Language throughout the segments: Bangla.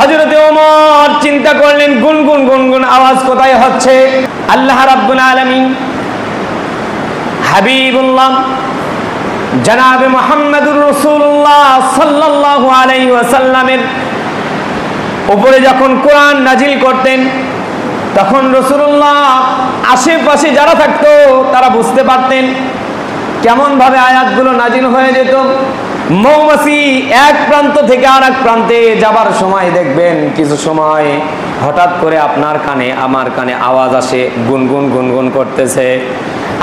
হযরত ওমর চিন্তা করলেন গুনগুন গুনগুন আওয়াজ কোথায় হচ্ছে। আল্লাহ রাব্বুল আলামিন হাবিবুল্লাহ জনাবে মুহাম্মদুর রাসূলুল্লাহ সাল্লাল্লাহু আলাইহি ওয়াসাল্লামের উপরে যখন কোরআন নাজিল করতেন তখন রাসূলুল্লাহ আশেপাশে যারা থাকতো তারা বুঝতে পারতেন কেমন ভাবে আয়াতগুলো নাজিল হয়ে যেত। মৌমাছি এক প্রান্ত থেকে আরেক প্রান্তে যাবার সময় দেখবেন কিছু সময় হঠাৎ করে আপনার কানে আমার কানে আওয়াজ আসে, গুনগুন গুনগুন করতেছে।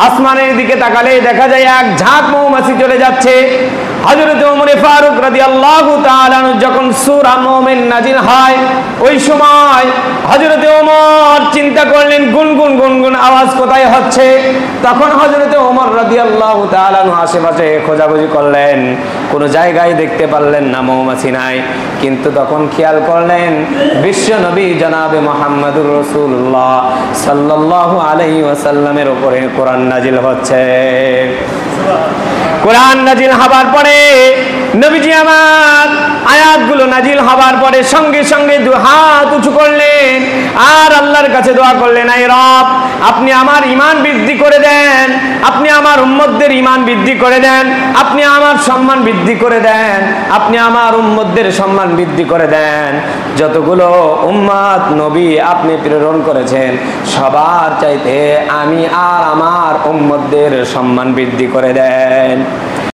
আসমানের দিকে তাকালে দেখা যায় এক ঝাঁক মৌমাছি চলে যাচ্ছে। হযরত ওমর ফারুক রাদিয়াল্লাহু তাআলা যখন সূরা মুমিন নাজিল হয় ওই সময় হযরত ওমর চিন্তা করলেন গুনগুন গুনগুন আওয়াজ কোথায় হচ্ছে। তখন হযরত ওমর রাদিয়াল্লাহু তাআলা আশেপাশে খোঁজাখুঁজি করলেন, কোনো জায়গায় দেখতে পারলেন না, মৌমাছি নাই। কিন্তু তখন খেয়াল করলেন বিশ্ব নবী জনাবে মুহাম্মদুর রাসূলুল্লাহ সাল্লাল্লাহু আলাইহি ওয়াসাল্লামের উপরে কোরআন নাজিল হচ্ছে। কোরআন নাজিল হবার পরে নবীজি আমার আয়াতগুলো নাজিল হবার পরে সঙ্গে সঙ্গে দুই হাত উঁচু করলেন আর আল্লাহর কাছে দোয়া করলেন, আয় রব আপনি আমার ঈমান বৃদ্ধি করে দেন, আপনি আমার উম্মতদের ঈমান বৃদ্ধি করে দেন, আপনি আমার সম্মান বৃদ্ধি করে দেন, আপনি আমার উম্মতদের সম্মান বৃদ্ধি করে দেন। যতগুলো উম্মত নবী আপনি প্রেরণ করেছেন সবার চাইতে আমি আর আমার উম্মতদের সম্মান বৃদ্ধি করে দেন।